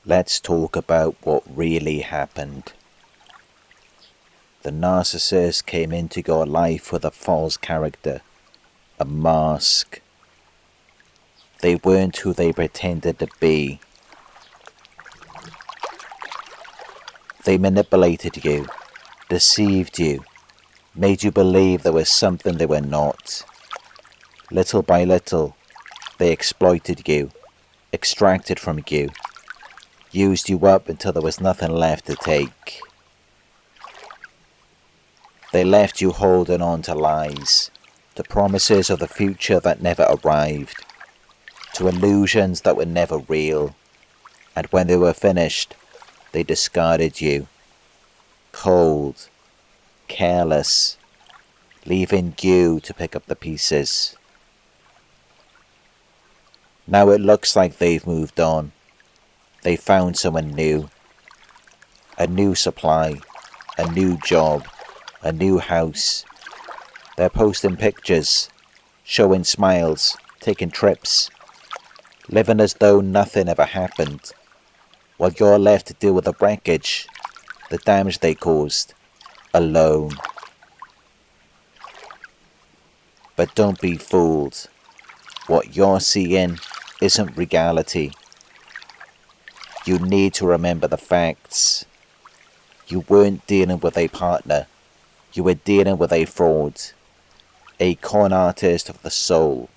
Let's talk about what really happened. The narcissist came into your life with a false character, a mask. They weren't who they pretended to be. They manipulated you, deceived you, made you believe there was something they were not. Little by little, they exploited you, extracted from you, used you up until there was nothing left to take. They left you holding on to lies, to promises of the future that never arrived, to illusions that were never real, and when they were finished, they discarded you, cold, careless, leaving you to pick up the pieces. Now it looks like they've moved on. They found someone new, a new supply, a new job, a new house. They're posting pictures, showing smiles, taking trips, living as though nothing ever happened, while you're left to deal with the wreckage, the damage they caused, alone. But don't be fooled. What you're seeing isn't reality. You need to remember the facts. You weren't dealing with a partner. You were dealing with a fraud, a con artist of the soul.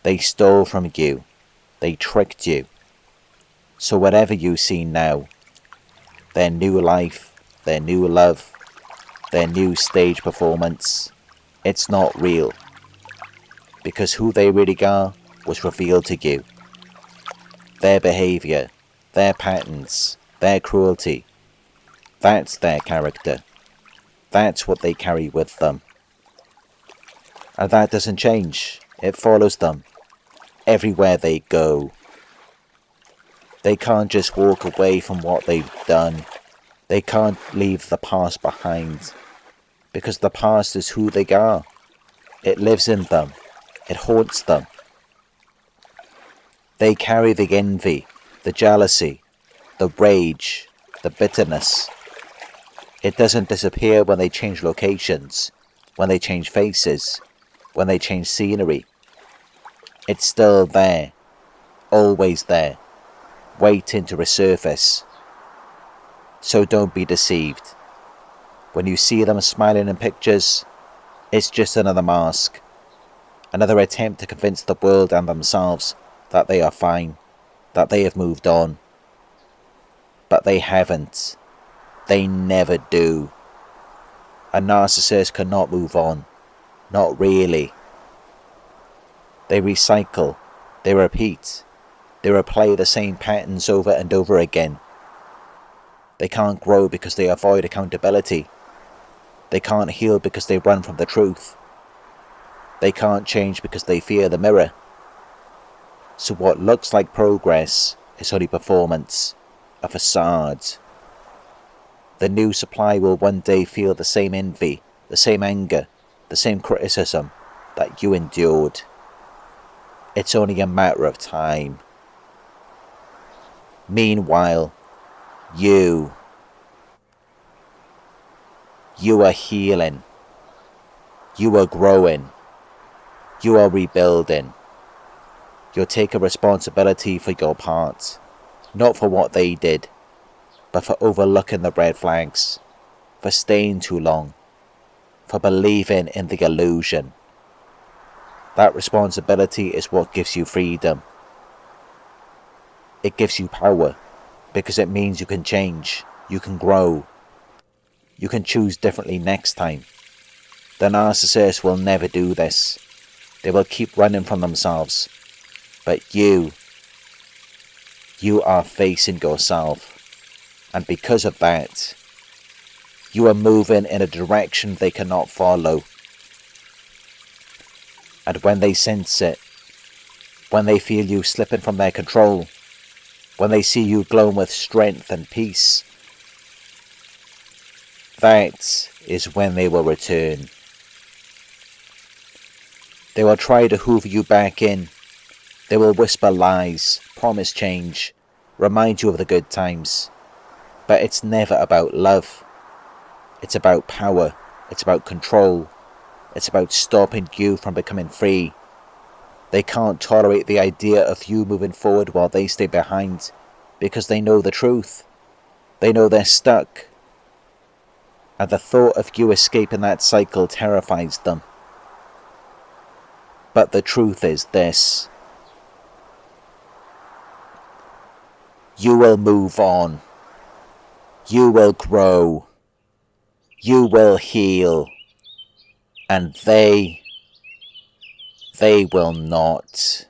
They stole from you. They tricked you. So whatever you see now, their new life, their new love, their new stage performance, it's not real. Because who they really are was revealed to you. Their behavior, their patterns, their cruelty, that's their character. That's what they carry with them. And that doesn't change. It follows them everywhere they go. They can't just walk away from what they've done. They can't leave the past behind. Because the past is who they are. It lives in them. It haunts them. They carry the envy, the jealousy, the rage, the bitterness. It doesn't disappear when they change locations, when they change faces, when they change scenery. It's still there, always there, waiting to resurface. So don't be deceived. When you see them smiling in pictures, it's just another mask, another attempt to convince the world and themselves that they are fine, that they have moved on. But they haven't. They never do. A narcissist cannot move on. Not really. They recycle. They repeat. They replay the same patterns over and over again. They can't grow because they avoid accountability. They can't heal because they run from the truth. They can't change because they fear the mirror. So what looks like progress is only performance, a facade. The new supply will one day feel the same envy, the same anger, the same criticism that you endured. It's only a matter of time. Meanwhile, you are healing. You are growing. You are rebuilding. You're taking responsibility for your part, not for what they did, but for overlooking the red flags, for staying too long, for believing in the illusion. That responsibility is what gives you freedom. It gives you power, because it means you can change, you can grow, you can choose differently next time. The narcissist will never do this. They will keep running from themselves. But you are facing yourself. And because of that, you are moving in a direction they cannot follow. And when they sense it, when they feel you slipping from their control, when they see you glowing with strength and peace, that is when they will return. They will try to hoover you back in. They will whisper lies, promise change, remind you of the good times. But it's never about love. It's about power. It's about control. It's about stopping you from becoming free. They can't tolerate the idea of you moving forward while they stay behind, because they know the truth. They know they're stuck. And the thought of you escaping that cycle terrifies them. But the truth is this: you will move on. You will grow. You will heal. And they will not.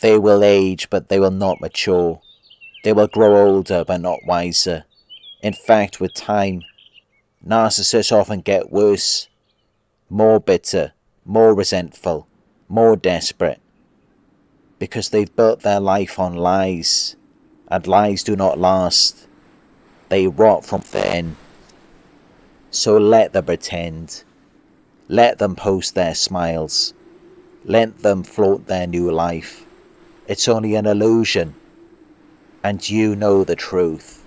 They will age, but they will not mature. They will grow older, but not wiser. In fact, with time, narcissists often get worse, more bitter, more resentful, more desperate, because they've built their life on lies, and lies do not last. They rot from within. So let them pretend. Let them post their smiles. Let them flaunt their new life. It's only an illusion. And you know the truth.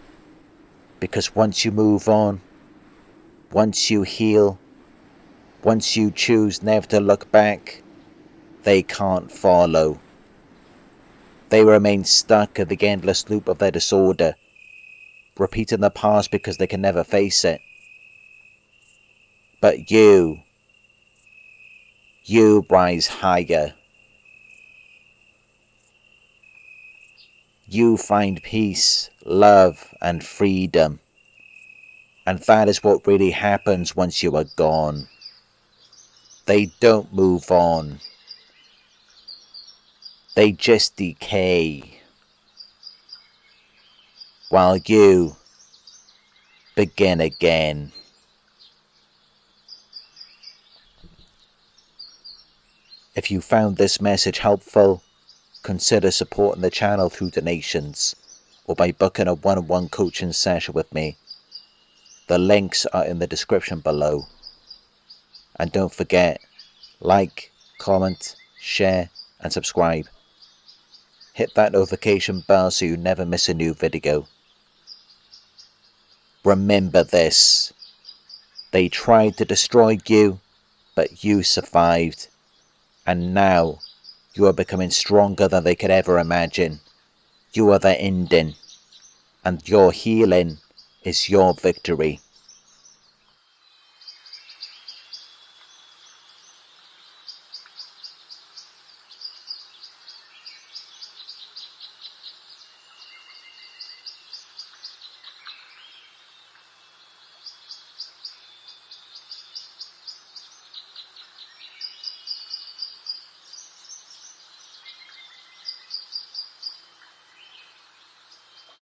Because once you move on, once you heal, once you choose never to look back, they can't follow. They remain stuck in the endless loop of their disorder, repeating the past because they can never face it. But you rise higher. You find peace, love, and freedom. And that is what really happens once you are gone. They don't move on. They just decay. While you begin again. If you found this message helpful, consider supporting the channel through donations or by booking a one-on-one coaching session with me. The links are in the description below. And don't forget, like, comment, share and subscribe. Hit that notification bell so you never miss a new video. Remember this: they tried to destroy you, but you survived. And now, you are becoming stronger than they could ever imagine. You are the ending. And your healing is your victory.